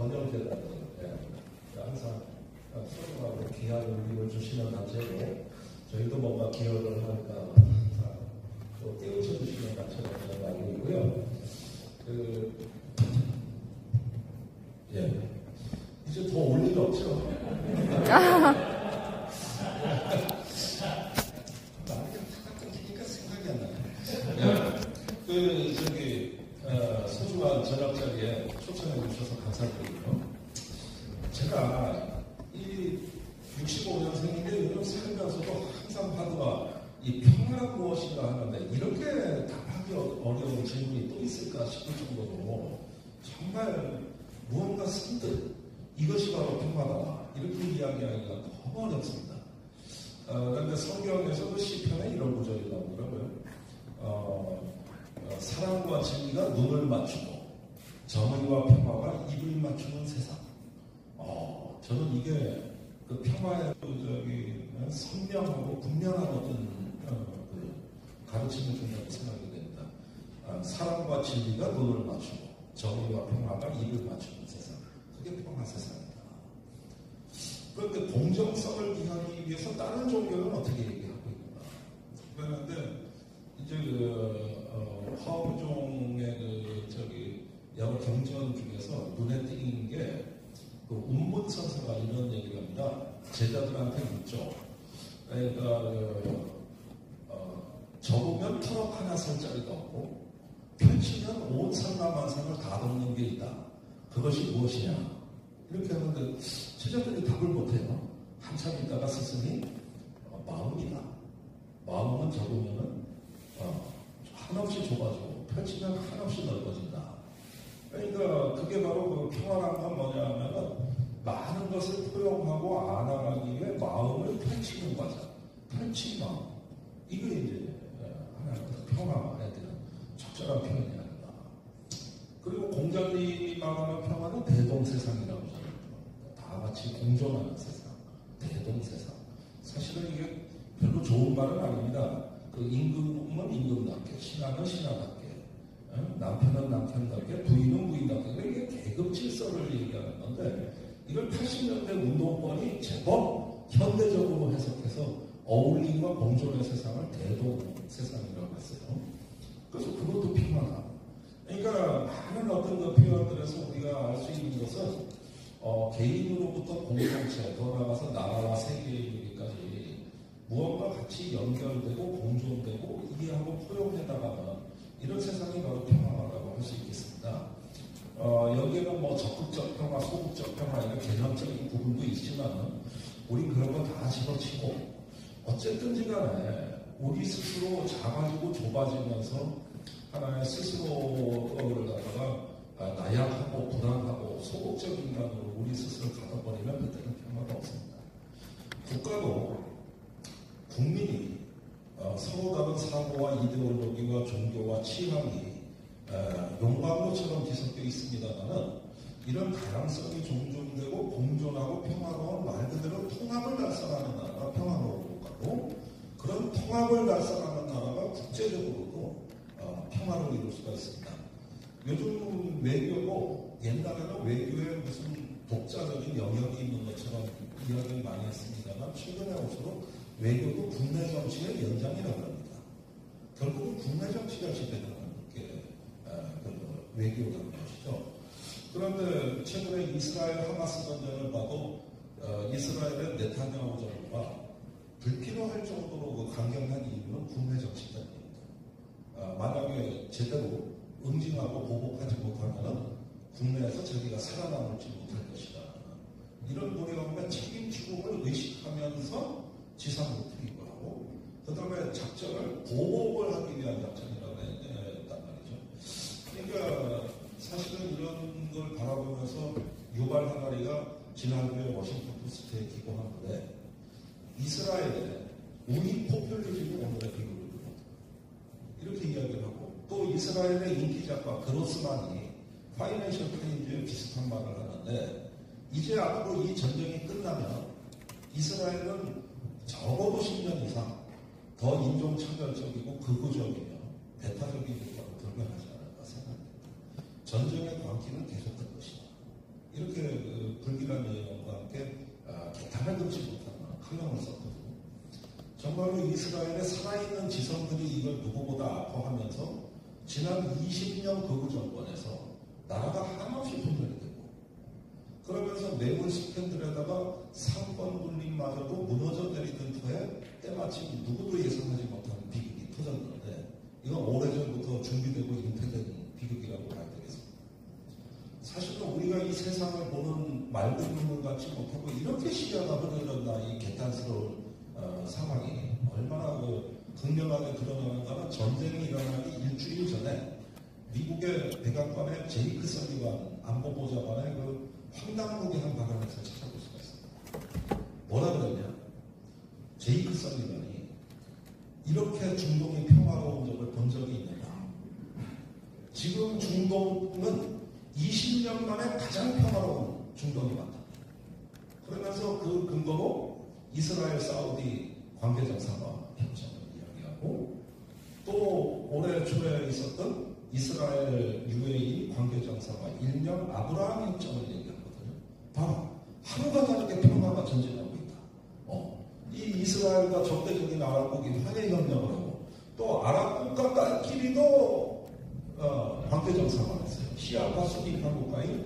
번영재단은 항상 소중하고 귀한 의미를 주시는 단체로 저희도 뭔가 기여를 하니까 또 깨우쳐 주시는 단체로 저는 알고 있고요. 이제 더 올 일 없죠. 생각이 안 나요. 소중한 저녁 자리에 초청해 주셔서 감사드리고요. 제가 이 65년생인데 요즘 살면서도 항상 하루가 이 평화란 무엇인가 하는데 이렇게 답하기 어려운 질문이 또 있을까 싶을 정도로 정말 무언가 쓴듯 이것이 바로 평화다 이렇게 이야기하기가 너무 어렵습니다. 그런데 성경에서도 시편에 이런 구절이 나오더라고요. 사랑과 진리가 눈을 맞추고 정의와 평화가 입을 맞추는 세상. 저는 이게 그 평화의 선명하고 분명한 어떤 가르침을 준다고 생각이 됩니다. 사랑과 진리가 눈을 맞추고 정의와 평화가 입을 맞추는 세상. 그게 평화 세상이다. 그런데 공정성을 기하기 위해서 다른 종교는 어떻게 얘기하고 있는가? 그런데 이제 화엄종의 여러 경전 중에서 눈에 띄는 게 운문선사가 이런 얘기를 합니다. 제자들한테 묻죠. 그러니까 접으면 터럭 하나 설 자리가 없고 펼치면 온 산나만상을 다 덮는 게 있다. 그것이 무엇이냐? 이렇게 하는데 제자들이 답을 못해요. 한참 있다가 스승이 마음이다. 마음은 접으면은 한없이 좁아지고 펼치면 한없이 넓어진다. 그러니까 그게 바로 그 평화란 건 뭐냐 하면은 많은 것을 포용하고 안아가기 위해 마음을 펼치는 과정. 펼친 마음. 이게 이제 하나의 평화에 대한 적절한 표현이 아닌가. 그리고 공자님이 말하는 평화는 대동세상이라고 생각합니다. 다 같이 공존하는 세상. 대동세상. 사실은 이게 별로 좋은 말은 아닙니다. 그 임금은 임금답게, 신하는 신하답게, 남편은 남편답게, 부인은 부인답게. 이게 계급 질서를 얘기하는 건데 이걸 80년대 운동권이 제법 현대적으로 해석해서 어울림과 공존의 세상을 대동 세상이라고 했어요. 그래서 그것도 필요하다. 그러니까 많은 어떤 그 표현들에서 우리가 알 수 있는 것은 개인으로부터 공동체, 더 나아가서 나라와 세계에 이르기까지 무언가 같이 연결되고 공존되고 이해하고 포용해나가는 이런 세상이 바로 평화라고 할 수 있겠습니다. 여기에는 뭐 적극적 평화, 소극적 평화 이런 개념적인 부분도 있지만 우리 그런 거 다 집어치고 어쨌든지 간에 우리 스스로 작아지고 좁아지면서 하나의 스스로를 갖다가 나약하고 불안하고 소극적인 인간으로 우리 스스로 가둬버리면 그때는 평화가 없습니다. 국가도 국민이 서로 다른 사고와 이데올로기와 종교와 취향이 용광로처럼 뒤섞여 있습니다만은 이런 다양성이 존중되고 공존하고 평화로운 말 그대로 통합을 달성하는 나라가 평화로운 국가고 그런 통합을 달성하는 나라가 국제적으로도 평화를 이룰 수가 있습니다. 요즘 외교도 옛날에는 외교에 무슨 독자적인 영역이 있는 것처럼 이야기를 많이 했습니다만 최근에 올수록 외교도 국내 정치의 연장이라고 합니다. 결국은 국내 정치가 지배하는 게 외교라는 것이죠. 그런데 최근에 이스라엘 하마스 전쟁을 봐도 이스라엘의 네타냐후 정부가 불필요할 정도로 그 강경한 이유는 국내 정치 때문입니다. 만약에 제대로 응징하고 보복하지 못하면 국내에서 자기가 살아남을지 못할 것이다. 이런 우려움의 책임 추궁을 의식하면서 지상으로 투입을 하고 그 다음에 작전을 보복을 하기 위한 작전이라고 했단 말이죠. 그러니까 사실은 이런 걸 바라보면서 유발 하나리가 지난주에 워싱턴 포스트에 기고하는데 이스라엘의 우리 포퓰리즘이 오늘의 비극입니다. 이렇게 이야기를 하고 또 이스라엘의 인기 작가 그로스만이 파이낸셜 타임즈에 비슷한 말을 하는데 이제 앞으로 이 전쟁이 끝나면 이스라엘은 적어도 10년 이상 더 인종차별적이고 극우적이며 배타적인 국가로 돌변하지 않을까 생각합니다. 전쟁의 광기는 계속될 것이다. 이렇게 불길한 예언과 함께 개탄을 금치 못하는 강령을 썼거든요. 정말로 이스라엘의 살아있는 지성들이 이걸 누구보다 아파하면서 지난 20년 극우 정권에서 나라가 한없이 분열이 되고 그러면서 내부 스캔들에다가 상권 분립마저도 무너져 내리던 터에 때마침 누구도 예상하지 못한 비극이 터졌는데 이건 오래전부터 준비되고 잉태된 비극이라고 봐야 되겠습니다. 사실은 우리가 이 세상을 보는 맑은 눈물 같지 못하고 이렇게 시야가 흐르는 이 개탄스러운 상황이 얼마나 극명하게 드러나는가는 전쟁이 일어나기 일주일 전에 미국의 백악관의 제이크 설리반 안보보좌관의 황당무계한 발언에서 찾아볼 수가 있습니다. 뭐라 그러냐? 제이크 설리반이 이렇게 중동이 평화로운 적을 본 적이 있는가? 지금 중동은 20년 만에 가장 평화로운 중동이 맞다. 그러면서 그 근거로 이스라엘 사우디 관계 정상화 협정을 이야기하고 또 올해 초에 있었던 이스라엘 UAE 관계 정상화 일명 아브라함 협정을 얘기하거든요. 바로 하루가 다르게 평화가 전진하고 있다. 이 이스라엘과 적대적인 아랍국이 화해 협력을 하고 또 아랍 국가끼리도 관계 정상화를 했어요. 시아파 수니 한국과의